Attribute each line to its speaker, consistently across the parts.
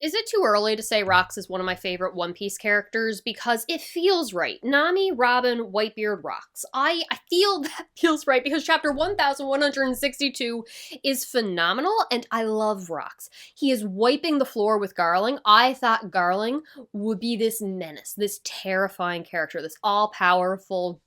Speaker 1: Is it too early to say Rox is one of my favorite One Piece characters? Because it feels right. Nami, Robin, Whitebeard, Rox. I feel that feels right because chapter 1162 is phenomenal and I love Rox. He is wiping the floor with Garling. I thought Garling would be this menace, this terrifying character, this all-powerful,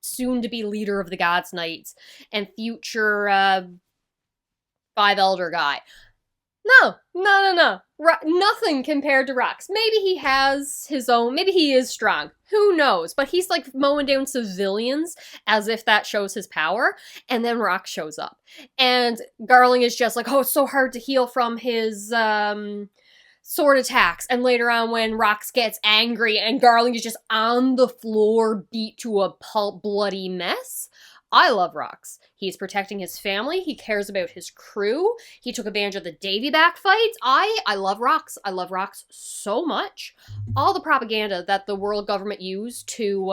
Speaker 1: soon-to-be leader of the Gods Knights and future Five Elder guy. No. Nothing compared to Rox. Maybe he has his own, maybe he is strong. Who knows? But he's like mowing down civilians as if that shows his power. And then Rox shows up. And Garling is just like, oh, it's so hard to heal from his sword attacks. And later on when Rox gets angry and Garling is just on the floor beat to a pulp bloody mess. I love Rox. He's protecting his family. He cares about his crew. He took advantage of the Davy back fights. I love Rox. I love Rox so much. All the propaganda that the world government used to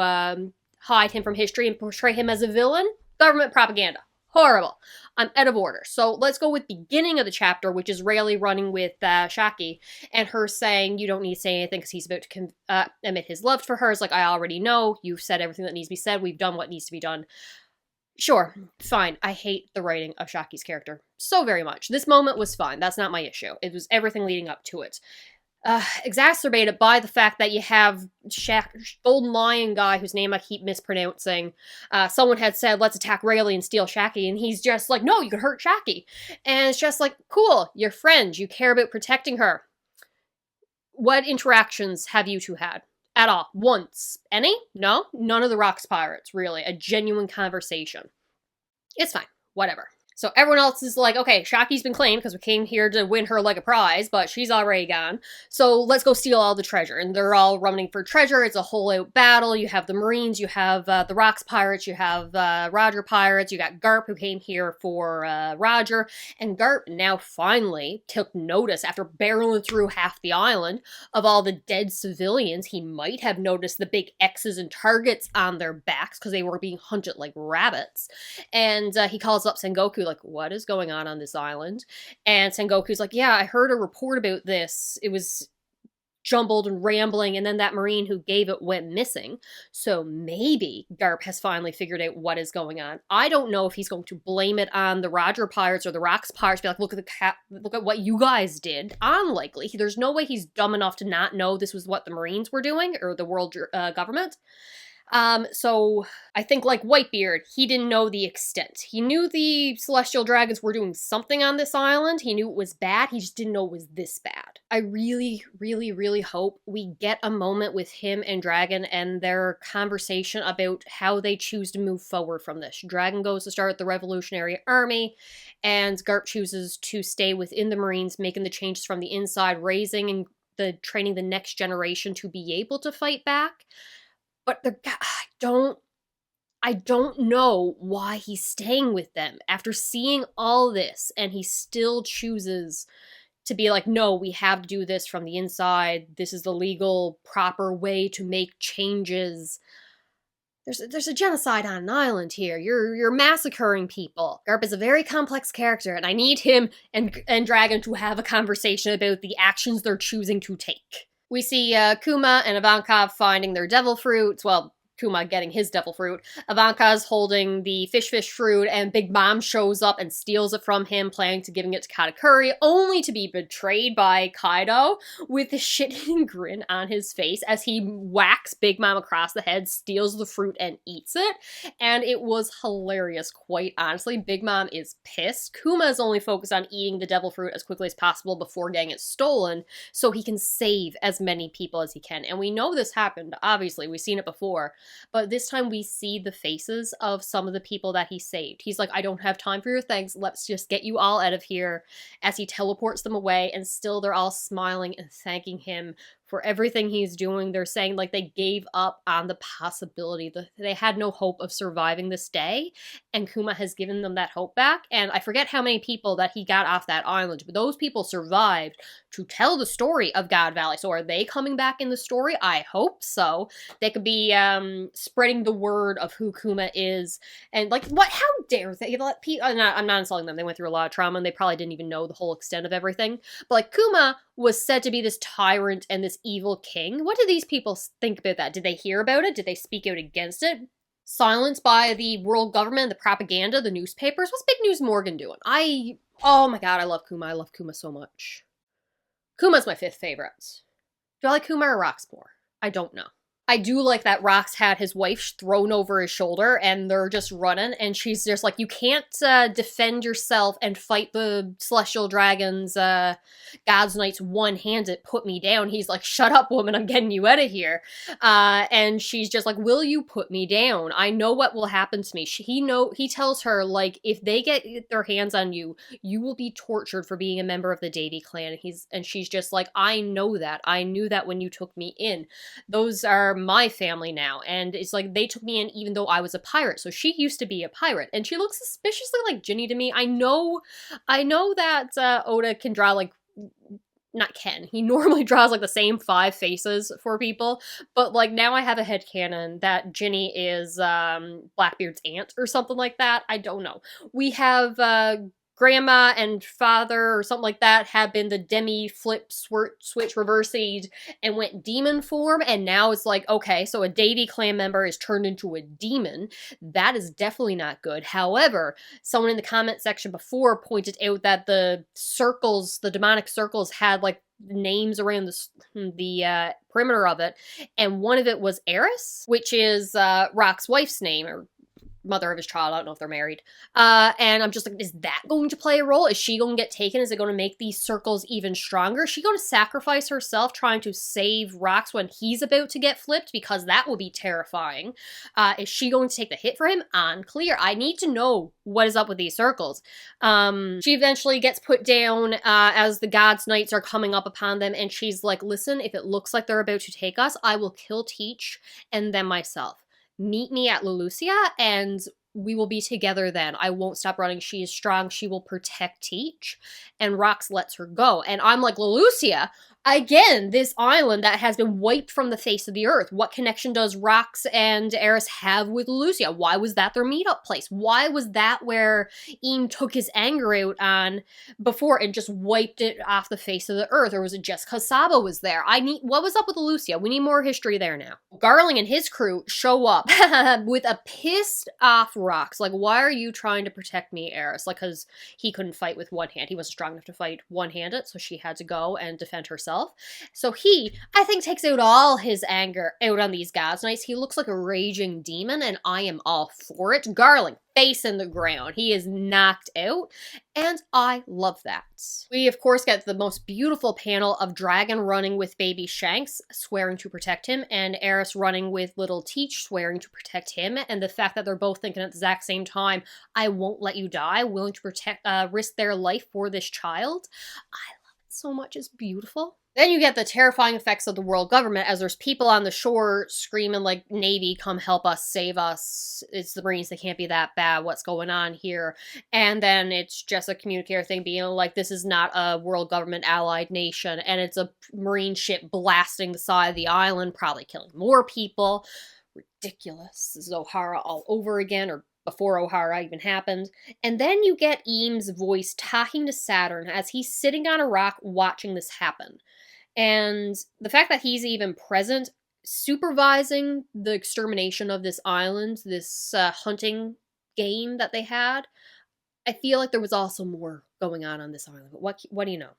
Speaker 1: hide him from history and portray him as a villain, government propaganda. Horrible. I'm out of order. So let's go with beginning of the chapter, which is Rayleigh running with Shakky, and her saying, you don't need to say anything because he's about to admit his love for her. It's like, I already know. You've said everything that needs to be said. We've done what needs to be done. Sure, fine. I hate the writing of Shakky's character so very much. This moment was fine. That's not my issue. It was everything leading up to it. Exacerbated by the fact that you have Golden Lion guy whose name I keep mispronouncing. Someone had said, let's attack Rayleigh and steal Shakky, and he's just like, no, you could hurt Shakky. And it's just like, cool, you're friends. You care about protecting her. What interactions have you two had? At all. Once. Any? No? None of the Rox pirates, really. A genuine conversation. It's fine. Whatever. So everyone else is like, okay, Shakky's been claimed because we came here to win her like a prize, but she's already gone. So let's go steal all the treasure. And they're all running for treasure. It's a whole out battle. You have the Marines, you have the Rox pirates, you have Roger pirates, you got Garp who came here for Roger. And Garp now finally took notice after barreling through half the island of all the dead civilians. He might have noticed the big X's and targets on their backs because they were being hunted like rabbits. And he calls up Sengoku like, what is going on this island? And Sengoku's like, yeah, I heard a report about this. It was jumbled and rambling, and then that Marine who gave it went missing. So maybe Garp has finally figured out what is going on. I don't know if he's going to blame it on the Roger pirates or the Rox pirates, be like, look at what you guys did. Unlikely. There's no way he's dumb enough to not know this was what the Marines were doing, or the world government. So I think like Whitebeard, he didn't know the extent. He knew the celestial dragons were doing something on this island. He knew it was bad. He just didn't know it was this bad. I really, really, really hope we get a moment with him and Dragon and their conversation about how they choose to move forward from this. Dragon goes to start the Revolutionary Army, and Garp chooses to stay within the Marines, making the changes from the inside, raising and training the next generation to be able to fight back. But I don't know why he's staying with them after seeing all this, and he still chooses to be like, no, we have to do this from the inside. This is the legal, proper way to make changes. There's a genocide on an island here. You're massacring people. Garp is a very complex character, and I need him and Dragon to have a conversation about the actions they're choosing to take. We see Kuma and Ivankov finding their devil fruits. Well, Kuma getting his devil fruit. Ivankov's holding the fish fruit, and Big Mom shows up and steals it from him, planning to giving it to Katakuri, only to be betrayed by Kaido with a shit-eating grin on his face as he whacks Big Mom across the head, steals the fruit, and eats it. And it was hilarious, quite honestly. Big Mom is pissed. Kuma is only focused on eating the devil fruit as quickly as possible before getting it stolen, so he can save as many people as he can. And we know this happened, obviously. We've seen it before. But this time we see the faces of some of the people that he saved. He's like, I don't have time for your thanks. Let's just get you all out of here, as he teleports them away, and still they're all smiling and thanking him for everything he's doing. They're saying like they gave up on the possibility, that they had no hope of surviving this day, and Kuma has given them that hope back. And I forget how many people that he got off that island, but those people survived to tell the story of God Valley. So are they coming back in the story? I hope so. They could be spreading the word of who Kuma is, and like, what, how dare they let people, I'm not insulting them, they went through a lot of trauma and they probably didn't even know the whole extent of everything, but like, Kuma was said to be this tyrant and this evil king. What did these people think about that? Did they hear about it? Did they speak out against it? Silenced by the world government, the propaganda, the newspapers? What's Big News Morgan doing? Oh my god, I love Kuma. I love Kuma so much. Kuma's my 5th favorite. Do I like Kuma or Rox more? I don't know. I do like that Rox had his wife thrown over his shoulder and they're just running and she's just like, you can't defend yourself and fight the celestial dragons, God's Knights one-handed, put me down. He's like, shut up, woman, I'm getting you out of here. And she's just like, will you put me down? I know what will happen to me. He tells her, like, if they get their hands on you, you will be tortured for being a member of the Davy clan. And she's just like, I know that. I knew that when you took me in. Those are my family now, and it's like they took me in even though I was a pirate. So she used to be a pirate, and she looks suspiciously like Ginny to me. I know that Oda can draw like, not Ken, he normally draws like the same 5 faces for people, but like now I have a headcanon that Ginny is Blackbeard's aunt or something like that. I don't know. We have grandma and father or something like that have been the demi flip switch reversed and went demon form, and now it's like, okay, so a Davy clan member is turned into a demon. That is definitely not good. However, someone in the comment section before pointed out that the circles, the demonic circles, had like names around the perimeter of it, and one of it was Eris, which is Rock's wife's name, or mother of his child. I don't know if they're married. And I'm just like, is that going to play a role? Is she going to get taken? Is it going to make these circles even stronger? Is she going to sacrifice herself trying to save Rox when he's about to get flipped? Because that will be terrifying. Is she going to take the hit for him? Unclear. I need to know what is up with these circles. She eventually gets put down as the God's Knights are coming up upon them, and she's like, listen, if it looks like they're about to take us, I will kill Teach and then myself. Meet me at Lulusia, and we will be together then. I won't stop running. She is strong. She will protect Teach. And Rox lets her go. And I'm like, Lulusia? Again, this island that has been wiped from the face of the earth. What connection does Rox and Eris have with Lulusia? Why was that their meetup place? Why was that where Eam took his anger out on before and just wiped it off the face of the earth? Or was it just because Saba was there? What was up with Lulusia? We need more history there now. Garling and his crew show up with a pissed off Rox. Like, why are you trying to protect me, Eris? Like, because he couldn't fight with one hand. He wasn't strong enough to fight one-handed, so she had to go and defend herself. So he, I think, takes out all his anger out on these God's Knights. He looks like a raging demon, and I am all for it. Garling, face in the ground. He is knocked out, and I love that. We, of course, get the most beautiful panel of Dragon running with baby Shanks, swearing to protect him, and Eris running with little Teach, swearing to protect him, and the fact that they're both thinking at the exact same time, I won't let you die, willing to risk their life for this child. I love it so much. It's beautiful. Then you get the terrifying effects of the world government as there's people on the shore screaming like, Navy, come help us, save us. It's the Marines, they can't be that bad. What's going on here? And then it's just a communicator thing being like, this is not a world government allied nation. And it's a Marine ship blasting the side of the island, probably killing more people. Ridiculous. This is O'Hara all over again, or before O'Hara even happened. And then you get Eam's voice talking to Saturn as he's sitting on a rock watching this happen. And the fact that he's even present, supervising the extermination of this island, this hunting game that they had, I feel like there was also more going on this island. But what do you know?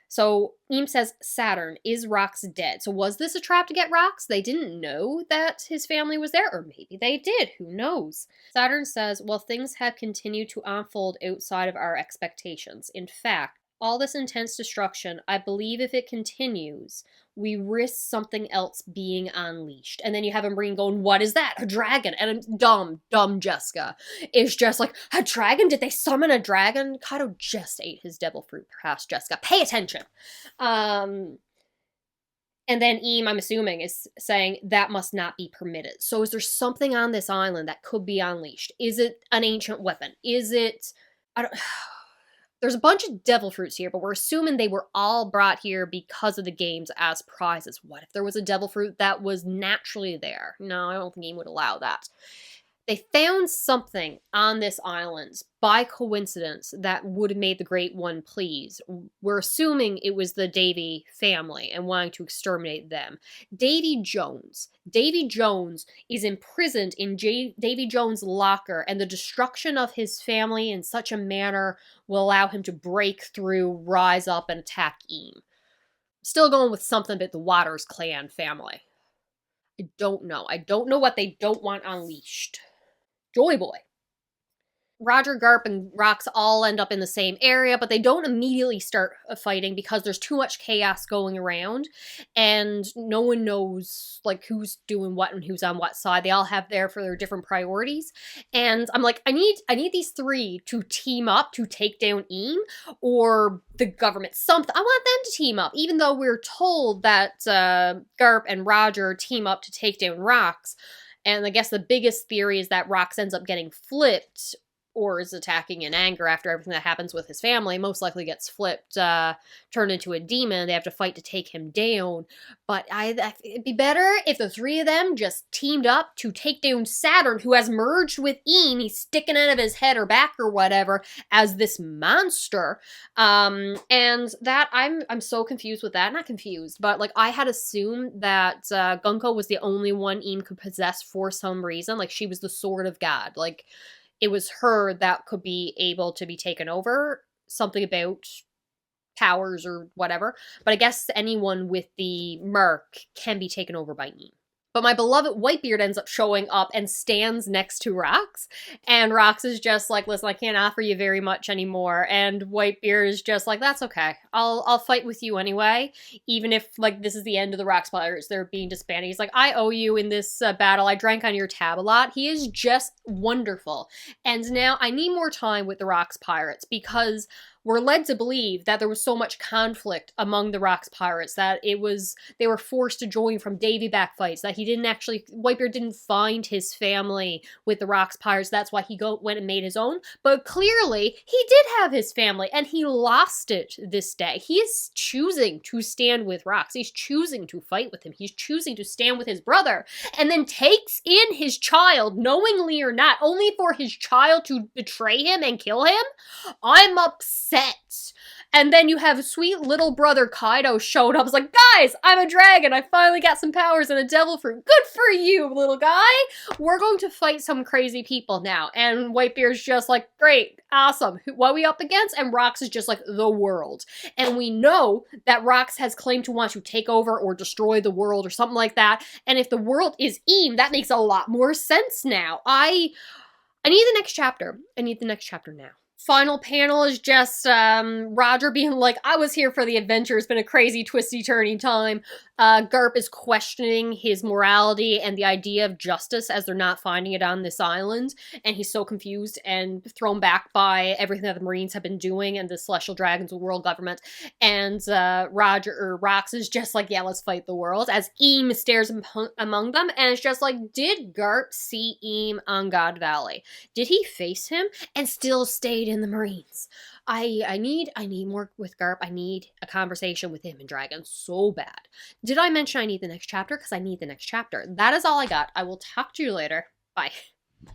Speaker 1: So Eam says, Saturn, is Rox dead? So was this a trap to get Rox? They didn't know that his family was there, or maybe they did. Who knows? Saturn says, well, things have continued to unfold outside of our expectations. In fact, all this intense destruction, I believe if it continues, we risk something else being unleashed. And then you have Marine going, what is that? A dragon. And dumb Jessica is just like, a dragon? Did they summon a dragon? Kato just ate his devil fruit, perhaps, Jessica. Pay attention. And then Eam, I'm assuming, is saying that must not be permitted. So is there something on this island that could be unleashed? Is it an ancient weapon? Is it... There's a bunch of devil fruits here, but we're assuming they were all brought here because of the games as prizes. What if there was a devil fruit that was naturally there? No, I don't think Eam would allow that. They found something on this island by coincidence that would have made the Great One please. We're assuming it was the Davy family and wanting to exterminate them. Davy Jones. Davy Jones is imprisoned in Davy Jones' locker, and the destruction of his family in such a manner will allow him to break through, rise up, and attack Eam. Still going with something about the Waters clan family. I don't know. I don't know what they don't want unleashed. Joy Boy. Roger, Garp, and Rox all end up in the same area, but they don't immediately start fighting because there's too much chaos going around, and no one knows, like, who's doing what and who's on what side. They all have there for their different priorities, and I'm like, I need these three to team up to take down Eam, or the government, something. I want them to team up, even though we're told that Garp and Roger team up to take down Rox. And I guess the biggest theory is that Rox ends up getting flipped, or is attacking in anger after everything that happens with his family. Most likely gets flipped, turned into a demon. They have to fight to take him down. But it'd be better if the three of them just teamed up to take down Saturn, who has merged with Eam. He's sticking out of his head or back or whatever as this monster. And that I'm so confused with that. Not confused, but like I had assumed that Gunko was the only one Eam could possess for some reason. Like she was the sword of God. Like it was her that could be able to be taken over. Something about powers or whatever. But I guess anyone with the Merc can be taken over by Eam. But my beloved Whitebeard ends up showing up and stands next to Rox. And Rox is just like, listen, I can't offer you very much anymore. And Whitebeard is just like, that's okay. I'll fight with you anyway. Even if, like, this is the end of the Rox Pirates. They're being disbanded. He's like, I owe you in this battle. I drank on your tab a lot. He is just wonderful. And now I need more time with the Rox Pirates because we're led to believe that there was so much conflict among the Rox Pirates that they were forced to join from Davy back fights, that Whitebeard didn't find his family with the Rox Pirates. That's why he went and made his own. But clearly, he did have his family, and he lost it this day. He is choosing to stand with Rox. He's choosing to fight with him. He's choosing to stand with his brother, and then takes in his child, knowingly or not, only for his child to betray him and kill him. I'm upset. And then you have sweet little brother Kaido showed up. I was like, guys, I'm a dragon. I finally got some powers and a devil fruit. Good for you, little guy. We're going to fight some crazy people now. And Whitebeard's just like, great, awesome. What are we up against? And Rox is just like, the world. And we know that Rox has claimed to want to take over or destroy the world or something like that. And if the world is Eam, that makes a lot more sense now. I need the next chapter. I need the next chapter now. Final panel is just Roger being like, I was here for the adventure. It's been a crazy, twisty, turning time. Garp is questioning his morality and the idea of justice as they're not finding it on this island. And he's so confused and thrown back by everything that the Marines have been doing and the Celestial Dragons and world government. And Rox is just like, yeah, let's fight the world. As Eam stares among them. And it's just like, did Garp see Eam on God Valley? Did he face him and still stayed in the Marines? I need more with Garp. I need a conversation with him and Dragon so bad. Did I mention I need the next chapter? Because I need the next chapter. That is all I got. I will talk to you later. Bye.